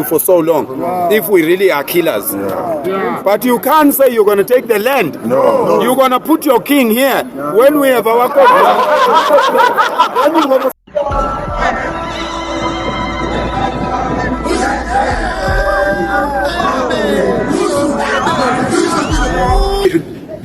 For so long, if we really are killers. But you can't say you're going to take the land. No. You're going to put your king here when we have our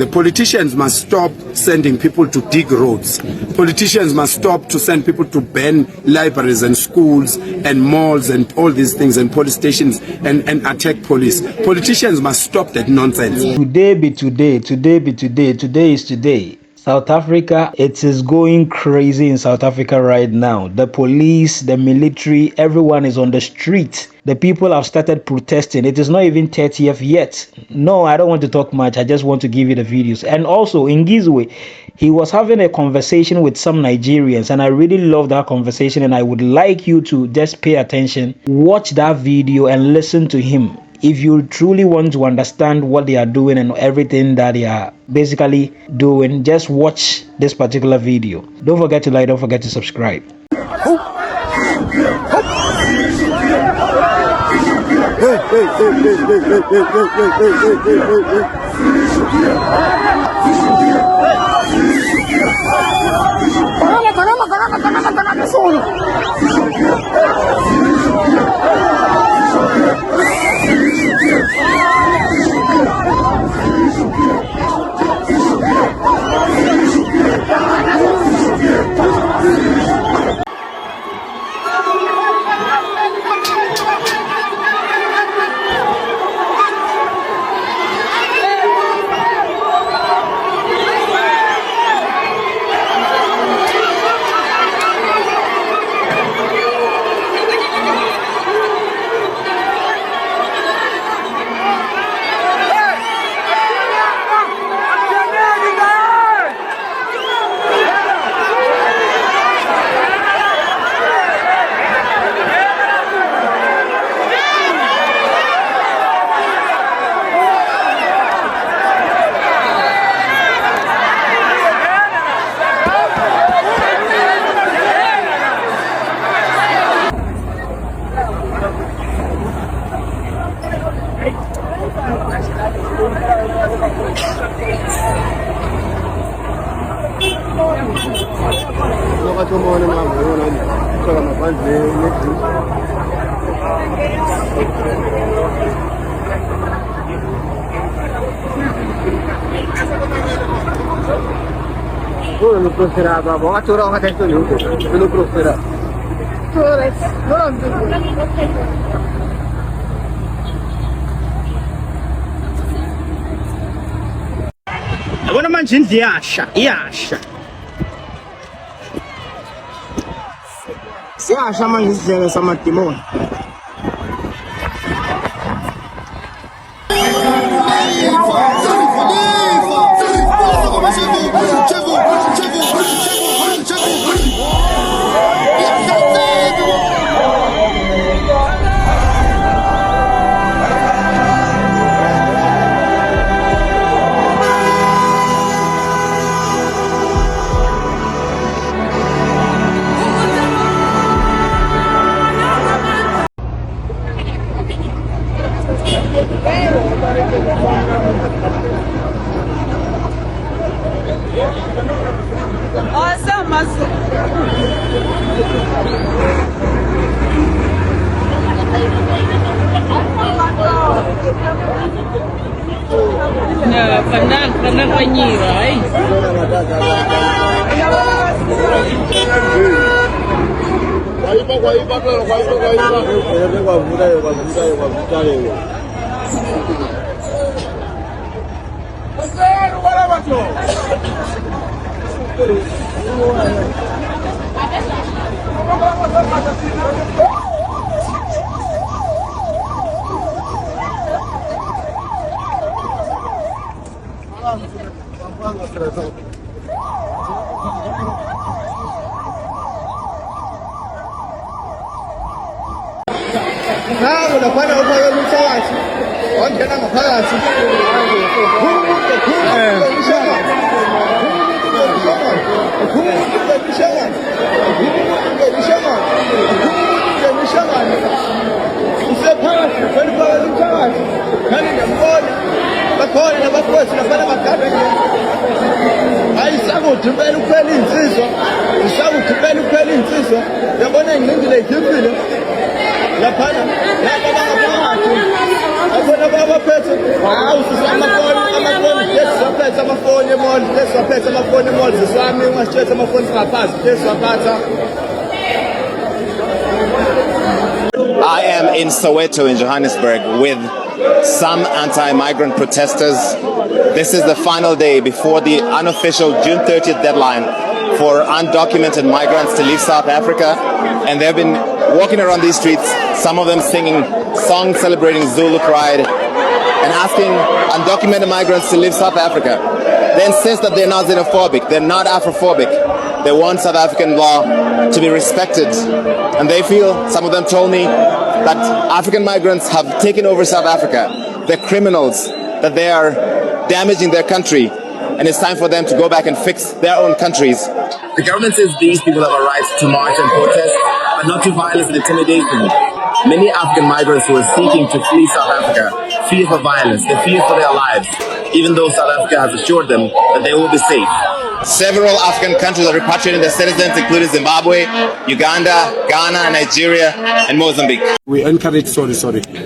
The politicians must stop sending people to dig roads. Politicians must stop to send people to ban libraries and schools and malls and all these things and police stations and attack police. Politicians must stop that nonsense. Today be today, today be today, today is today. South Africa, it is going crazy in South Africa right now. The police, the military, everyone is on the street. The people have started protesting. It is not even 30th yet. No, I don't want to talk much. I just want to give you the videos. And also, in Gizwe, he was having a conversation with some Nigerians, and I really love that conversation, and I would like you to just pay attention, watch that video and listen to him. If you truly want to understand what they are doing and everything that they are basically doing, just watch this particular video. Don't forget to like, don't forget to subscribe. Agora manjin diasha, iasha. Siasha manjin sama timon. Pandang penyi rồi. nawe laphana uphake umthakathi wangena ngaphakathi usephakathi kweliphakathi umthakathi khani ngiyambona bakhona nabafosi laphana bagada nje ayisakugqibela ukuphela insizwa isakugqibela ukuphela insizwa yabona ingcindile idimbile laphana laphakathi akhona babaphethe hawu amafoni desaphethe amafoni emall desaphethe amafoni emall zisami ungasithethe amafoni singaphansi desaphatha. I am in Soweto in Johannesburg with some anti-migrant protesters. This is the final day before the unofficial June 30th deadline for undocumented migrants to leave South Africa. And they've been walking around these streets, some of them singing songs celebrating Zulu Pride and asking undocumented migrants to leave South Africa. They insist that they're not xenophobic, they're not Afrophobic. They want South African law to be respected. And they feel, some of them told me, that African migrants have taken over South Africa. They're criminals, that they are damaging their country, and it's time for them to go back and fix their own countries. The government says these people have a right to march and protest, but not to violence and intimidation. Many African migrants who are seeking to flee South Africa fear for violence, they fear for their lives, even though South Africa has assured them that they will be safe. Several African countries are repatriating their citizens, including Zimbabwe, Uganda, Ghana, Nigeria, and Mozambique. We encourage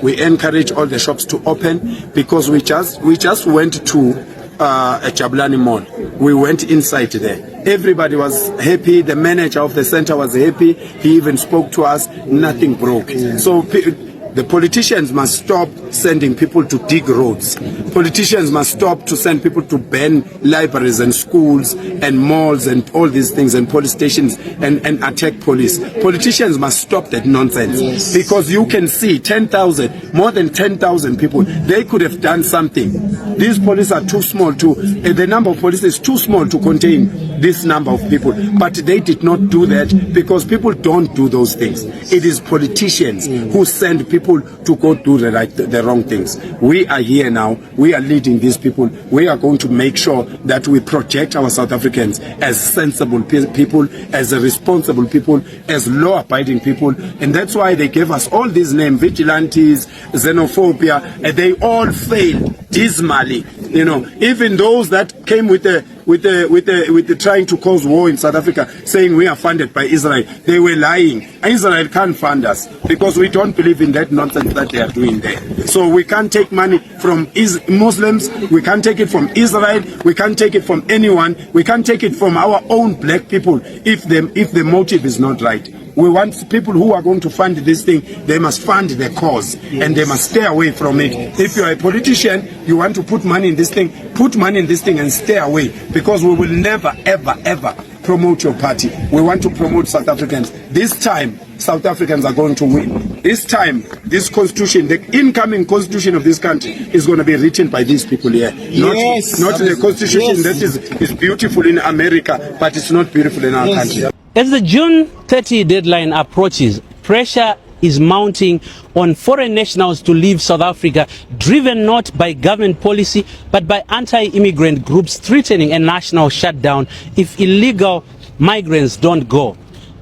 we encourage all the shops to open, because we just went to a Jabulani Mall. We went inside there. Everybody was happy. The manager of the center was happy. He even spoke to us. Nothing broke. So the politicians must stop sending people to dig roads. Politicians must stop to send people to ban libraries and schools and malls and all these things and police stations and attack police. Politicians must stop that nonsense. Yes. Because you can see 10,000, more than 10,000 people, they could have done something. These police are too small the number of police is too small to contain this number of people. But they did not do that, because people don't do those things. It is politicians who send people to go do the wrong things. We are here now. We are leading these people. We are going to make sure that we project our South Africans as sensible people, as responsible people, as law-abiding people. And that's why they gave us all these names: vigilantes, xenophobia, and they all failed dismally. You know, even those that came with the trying to cause war in South Africa, saying we are funded by Israel, they were lying. Israel can't fund us, because we don't believe in that nonsense that they are doing there. So we can't take money from Muslims, we can't take it from Israel, we can't take it from anyone, we can't take it from our own black people if the motive is not right. We want people who are going to fund this thing, they must fund the cause, and they must stay away from it. If you are a politician, you want to put money in this thing, put money in this thing and stay away, because we will never, ever, ever promote your party. We want to promote South Africans. This time, South Africans are going to win. This time, this constitution, the incoming constitution of this country is going to be written by these people here. Not the constitution that is beautiful in America, but it's not beautiful in our country. As the June 30 deadline approaches, pressure is mounting on foreign nationals to leave South Africa, driven not by government policy, but by anti-immigrant groups threatening a national shutdown if illegal migrants don't go.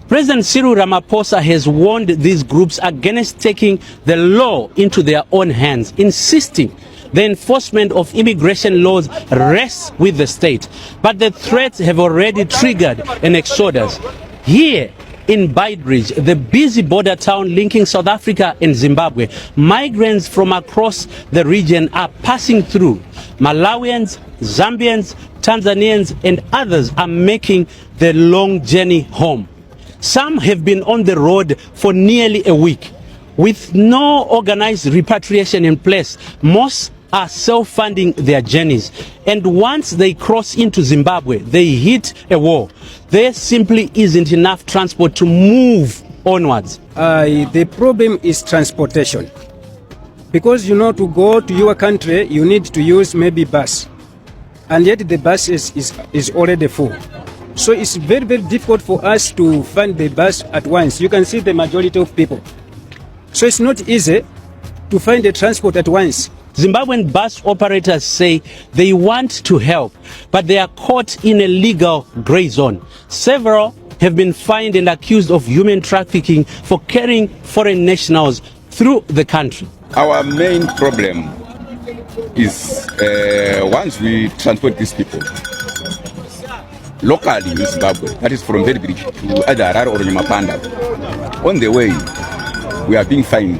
President Cyril Ramaphosa has warned these groups against taking the law into their own hands, insisting the enforcement of immigration laws rests with the state. But the threats have already triggered an exodus. Here in Beitbridge, the busy border town linking South Africa and Zimbabwe, migrants from across the region are passing through. Malawians, Zambians, Tanzanians, and others are making the long journey home. Some have been on the road for nearly a week. With no organized repatriation in place, most are self-funding their journeys. And once they cross into Zimbabwe, they hit a wall. There simply isn't enough transport to move onwards. The problem is transportation. Because, you know, to go to your country, you need to use maybe bus. And yet the bus is already full. So it's very, very difficult for us to find the bus at once. You can see the majority of people. So it's not easy to find a transport at once. Zimbabwean bus operators say they want to help, but they are caught in a legal gray zone. Several have been fined and accused of human trafficking for carrying foreign nationals through the country. Our main problem is once we transport these people locally in Zimbabwe, that is from Bedbridge to either Harare or Nyamapanda, on the way we are being fined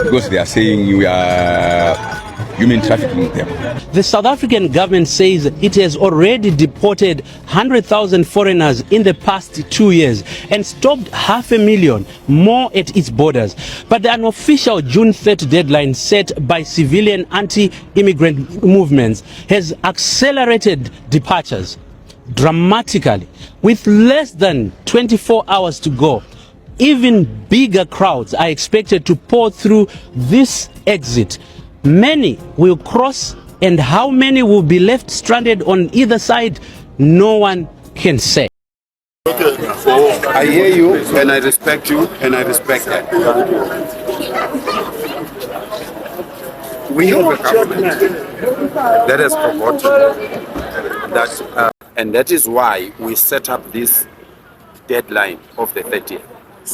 because they are saying we are human trafficking them. The South African government says it has already deported 100,000 foreigners in the past 2 years and stopped 500,000 more at its borders. But the unofficial June 30 deadline set by civilian anti-immigrant movements has accelerated departures dramatically. With less than 24 hours to go, even bigger crowds are expected to pour through this exit. Many will cross, and how many will be left stranded on either side, no one can say. I hear you, and I respect you, and I respect that. We have a government that has forgotten that, and that is why we set up this deadline of the 30th.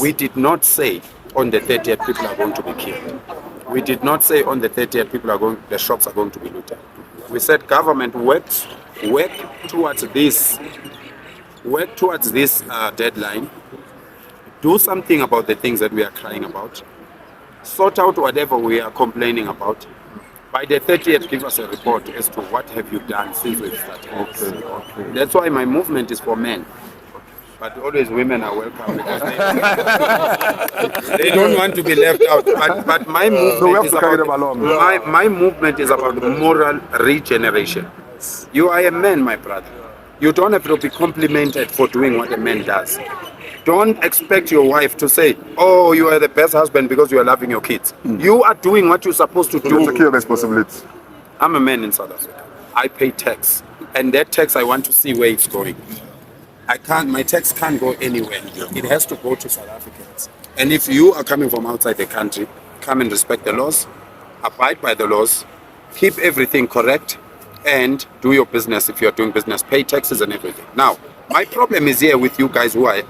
We did not say on the 30th people are going to be killed. We did not say on the 30th the shops are going to be looted. We said government work towards this deadline. Do something about the things that we are crying about. Sort out whatever we are complaining about. By the 30th, give us a report as to what have you done since we've started. Okay. That's why my movement is for men. But always women are welcome because they don't want to be left out. But my movement my movement is about moral regeneration. You are a man, my brother. You don't have to be complimented for doing what a man does. Don't expect your wife to say, "Oh, you are the best husband because you are loving your kids." You are doing what you're supposed to do. Take your responsibility. I'm a man in South Africa. I pay tax, and that tax I want to see where it's going. My tax can't go anywhere. It has to go to South Africans. And if you are coming from outside the country, come and respect the laws, abide by the laws, keep everything correct, and do your business. If you're doing business, pay taxes and everything. Now, my problem is here with you guys who are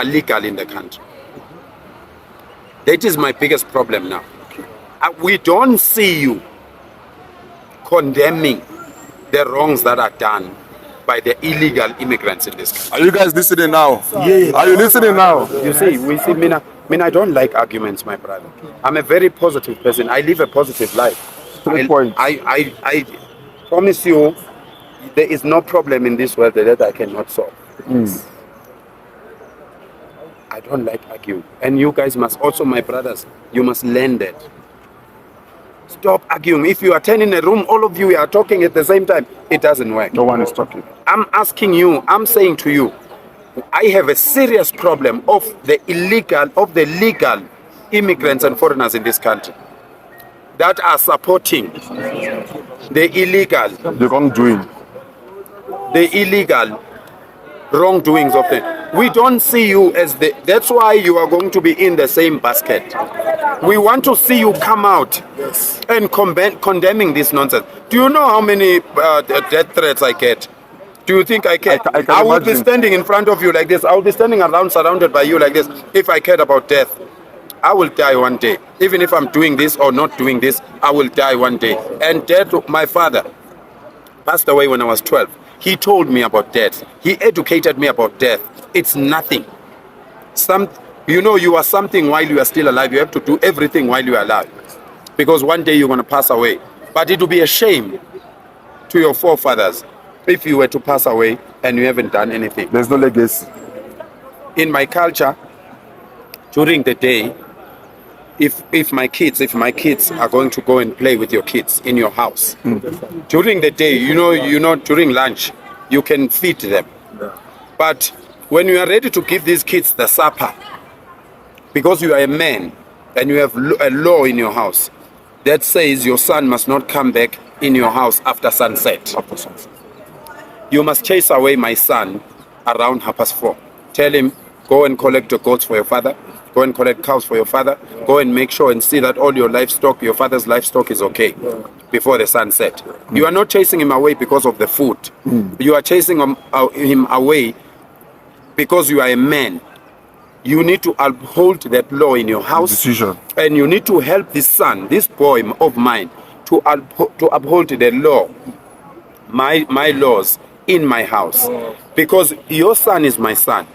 legal in the country. That is my biggest problem now. We don't see you condemning the wrongs that are done by the illegal immigrants in this country. Are you guys listening now? Yeah. Are you listening now? You see, I don't like arguments, my brother. I'm a very positive person. I live a positive life. I promise you, there is no problem in this world that I cannot solve. I don't like arguing. And you guys must also, my brothers, you must learn that. Stop arguing. If you are 10 in a room, all of you are talking at the same time, it doesn't work. No one is talking. I'm asking you, I'm saying to you, I have a serious problem of the legal immigrants and foreigners in this country that are supporting the illegal wrongdoings of them. We don't see you as that's why you are going to be in the same basket. We want to see you come out and condemning this nonsense. Do you know how many death threats I get? Do you think I care? I would be standing in front of you like this. I would be standing around surrounded by you like this if I cared about death. I will die one day. Even if I'm doing this or not doing this, I will die one day. And death, my father passed away when I was 12. He told me about death. He educated me about death. It's nothing. You are something while you are still alive. You have to do everything while you are alive. Because one day you're going to pass away. But it will be a shame to your forefathers if you were to pass away and you haven't done anything. There's no legacy. In my culture, during the day, if my kids are going to go and play with your kids in your house, during the day, during lunch, you can feed them. But when you are ready to give these kids the supper, because you are a man and you have a law in your house that says your son must not come back in your house after sunset. You must chase away my son around 4:30. Tell him, Go and collect your goats for your father. Go and collect cows for your father. Go and make sure and see that all your livestock, your father's livestock, is okay before the sun set. You are not chasing him away because of the food. You are chasing him away because you are a man. You need to uphold that law in your house. Decision. And you need to help this son, this boy of mine, to uphold the law, my laws in my house. Because your son is my son.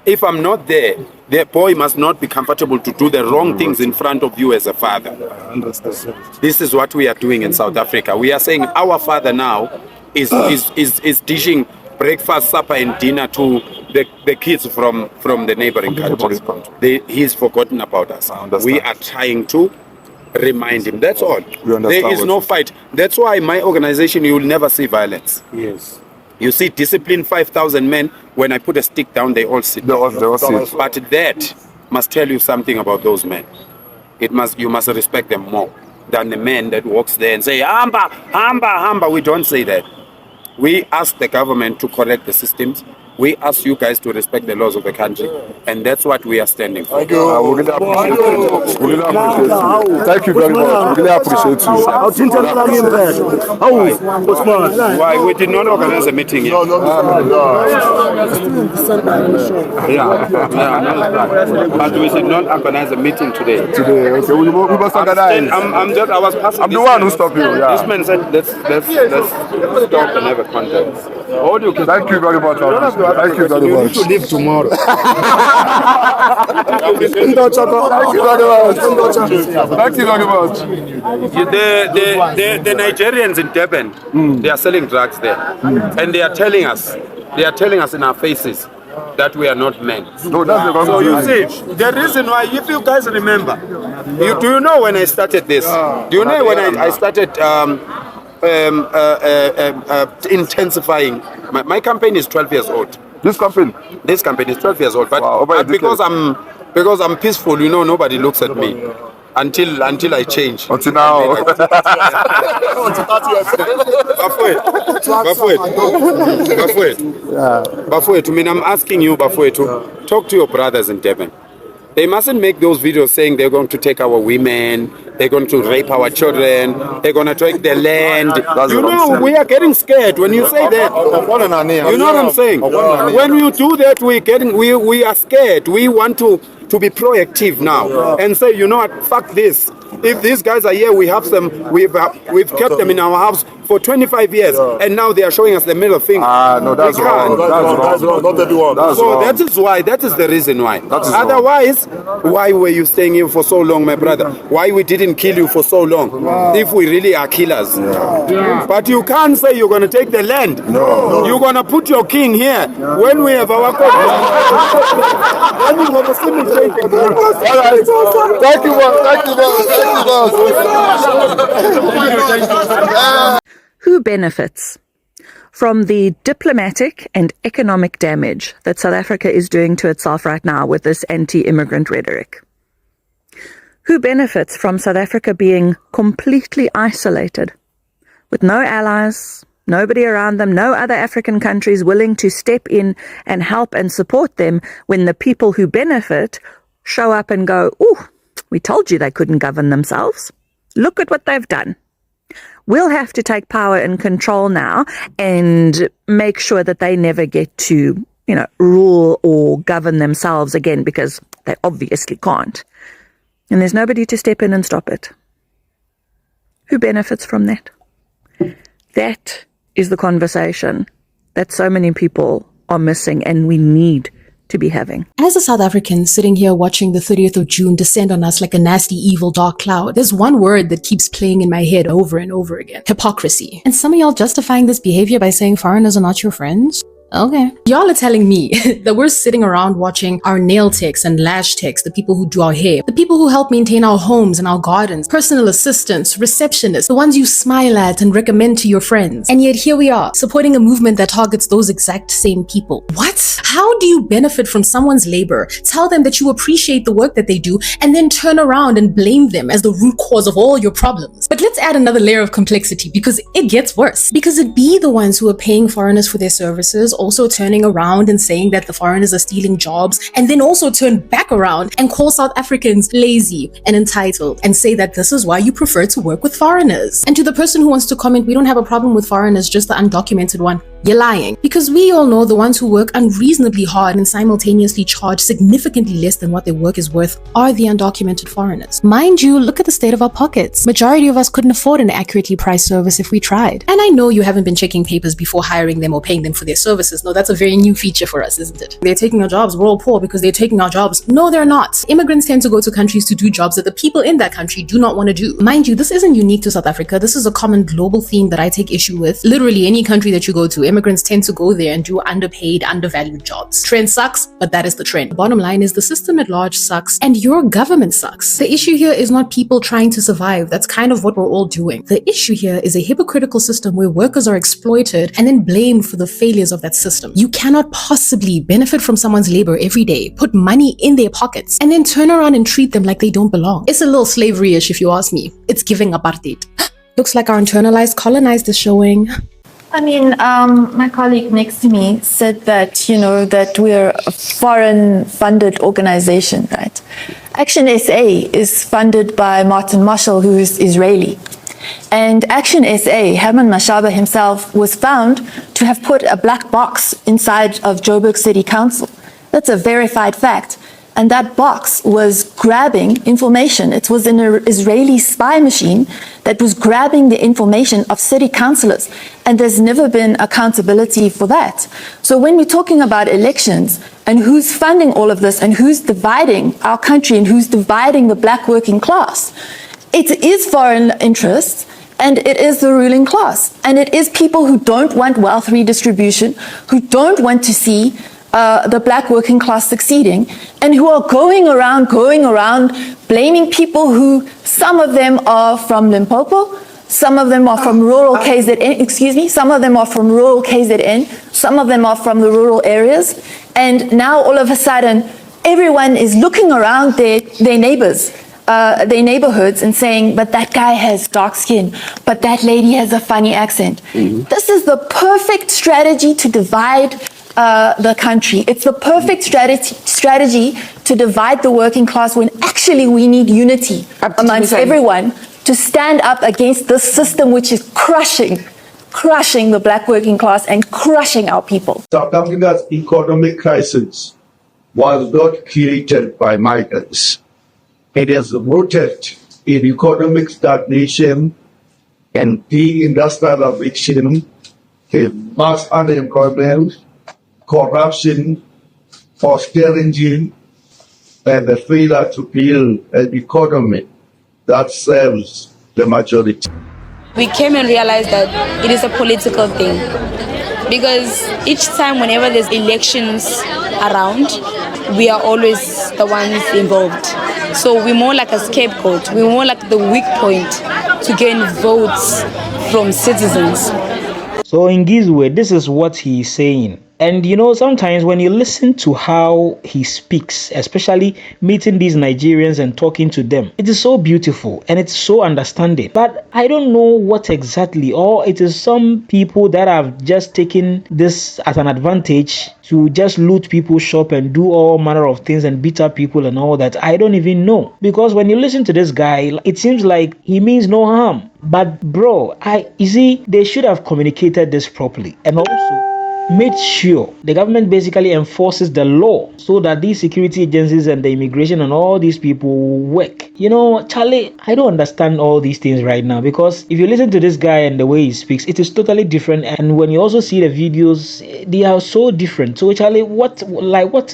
If I'm not there, the boy must not be comfortable to do the wrong things in front of you as a father. This is what we are doing in South Africa. We are saying our father now is dishing breakfast, supper, and dinner to the kids from the neighboring countries. He's forgotten about us. We are trying to remind him. That's all. There is no fight. That's why my organization, you will never see violence. Yes. You see, discipline 5,000 men. When I put a stick down, they all sit. They all sit. But that must tell you something about those men. You must respect them more than the man that walks there and say, "Hamba, hamba, hamba." We don't say that. We ask the government to correct the systems. We ask you guys to respect the laws of the country, and that's what we are standing for. We really appreciate you. We really appreciate you. Thank you very much. We really appreciate you. Why? We did not organize a meeting yet. But we did not organize a meeting today. Okay. We must organize. I was passing. I'm the one who stopped you. Yeah. This man said, let's stop and have a conference. Thank you very much. Thank you very much. You need to leave tomorrow. Thank you very much. Thank you very much. The Nigerians in Durban, they are selling drugs there, and they are telling us in our faces that we are not men. No, that's the wrong So you see, the reason why, if you guys remember, do you know when I started this? Do you know when I started intensifying? My campaign is 12 years old. This campaign is 12 years old, but wow, because I'm peaceful, you know, nobody looks at me until I change. Until now. Bafwe, I mean, I'm asking you, Bafwe, to talk to your brothers in Durban. They mustn't make those videos saying they're going to take our women, they're going to rape our children, they're going to take the land. You know, we are getting scared when you say that. You know what I'm saying? When you do that, we are scared. We want to be proactive now and say, you know what, fuck this. If these guys are here, we have them. We've kept them in our house for 25 years, and now they are showing us the middle finger. No, that's wrong. That's wrong. Not everyone. That is the reason why. Otherwise, why were you staying here for so long, my brother? Why we didn't kill you for so long? If we really are killers. But you can't say you're going to take the land. No. You're going to put your king here when we have our Then you're going to see me taking. All right. Thank you, man. Thank you, man. Who benefits from the diplomatic and economic damage that South Africa is doing to itself right now with this anti-immigrant rhetoric? Who benefits from South Africa being completely isolated, with no allies, nobody around them, no other African countries willing to step in and help and support them when the people who benefit show up and go, "Ooh, we told you they couldn't govern themselves. Look at what they've done. We'll have to take power and control now and make sure that they never get to, rule or govern themselves again, because they obviously can't." And there's nobody to step in and stop it. Who benefits from that? That is the conversation that so many people are missing and we need to be having. As a South African sitting here watching the 30th of June descend on us like a nasty, evil, dark cloud, there's one word that keeps playing in my head over and over again. Hypocrisy. And some of y'all justifying this behavior by saying foreigners are not your friends? Okay. Y'all are telling me that we're sitting around watching our nail techs and lash techs, the people who do our hair, the people who help maintain our homes and our gardens, personal assistants, receptionists, the ones you smile at and recommend to your friends. And yet here we are, supporting a movement that targets those exact same people. What? How do you benefit from someone's labor, tell them that you appreciate the work that they do, and then turn around and blame them as the root cause of all your problems? But let's add another layer of complexity because it gets worse. Because it be the ones who are paying foreigners for their services, also turning around and saying that the foreigners are stealing jobs, and then also turn back around and call South Africans lazy and entitled and say that this is why you prefer to work with foreigners. And to the person who wants to comment, we don't have a problem with foreigners, just the undocumented one, you're lying. Because we all know the ones who work unreasonably hard and simultaneously charge significantly less than what their work is worth are the undocumented foreigners. Mind you, look at the state of our pockets. Majority of us couldn't afford an accurately priced service if we tried. And I know you haven't been checking papers before hiring them or paying them for their services. No, that's a very new feature for us, isn't it? They're taking our jobs, we're all poor because they're taking our jobs. No, they're not. Immigrants tend to go to countries to do jobs that the people in that country do not want to do. Mind you, this isn't unique to South Africa. This is a common global theme that I take issue with. Literally any country that you go to, immigrants tend to go there and do underpaid, undervalued jobs. Trend sucks, but that is the trend. The bottom line is the system at large sucks and your government sucks. The issue here is not people trying to survive. That's kind of what we're all doing. The issue here is a hypocritical system where workers are exploited and then blamed for the failures of that system. You cannot possibly benefit from someone's labor every day, put money in their pockets, and then turn around and treat them like they don't belong. It's a little slavery-ish if you ask me. It's giving apartheid. Looks like our internalized colonized is showing. I mean, my colleague next to me said that, that we're a foreign-funded organization, right? Action SA is funded by Martin Marshall, who is Israeli. And Action SA, Herman Mashaba himself, was found to have put a black box inside of Joburg City Council. That's a verified fact. And that box was grabbing information. It was an Israeli spy machine that was grabbing the information of city councillors. And there's never been accountability for that. So when we're talking about elections and who's funding all of this and who's dividing our country and who's dividing the black working class, it is foreign interests and it is the ruling class. And it is people who don't want wealth redistribution, who don't want to see the black working class succeeding, and who are going around blaming people who, some of them are from Limpopo, some of them are from rural KZN, some of them are from rural KZN, some of them are from the rural areas, and now all of a sudden everyone is looking around their neighbors, their neighborhoods and saying, but that guy has dark skin, but that lady has a funny accent. This is the perfect strategy to divide the country. It's the perfect strategy to divide the working class when actually we need unity amongst everyone to stand up against this system which is crushing the black working class and crushing our people. South Africa's economic crisis was not created by migrants. It is rooted in economic stagnation and deindustrialization, mass unemployment, corruption, austerity, and the failure to build an economy that serves the majority. We came and realized that it is a political thing because each time whenever there's elections around, we are always the ones involved. So we're more like a scapegoat. We're more like the weak point to gain votes from citizens. So in Gizwe, this is what he's saying. And sometimes when you listen to how he speaks, especially meeting these Nigerians and talking to them, it is so beautiful and it's so understanding. But I don't know what exactly, or it is some people that have just taken this as an advantage to just loot people's shop and do all manner of things and beat up people and all that. I don't even know. Because when you listen to this guy, it seems like he means no harm. But bro, you see, they should have communicated this properly. And also made sure the government basically enforces the law so that these security agencies and the immigration and all these people work. Charlie, I don't understand all these things right now, because if you listen to this guy and the way he speaks, it is totally different. And when you also see the videos, they are so different. So Charlie, what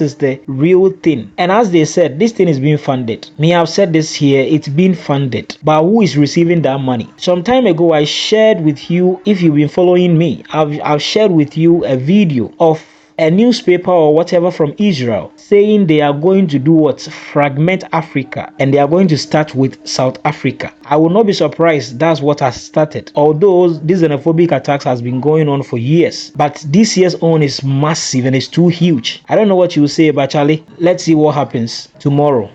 is the real thing? And as they said, this thing is being funded. Me, I've said this here, it's being funded. But who is receiving that money? Some time ago, I shared with you, if you've been following me, I've shared with you a video of a newspaper or whatever from Israel saying they are going to do what? Fragment Africa, and they are going to start with South Africa. I will not be surprised that's what has started, although these xenophobic attacks has been going on for years. But this year's own is massive and it's too huge. I don't know what you will say, but Charlie, let's see what happens tomorrow.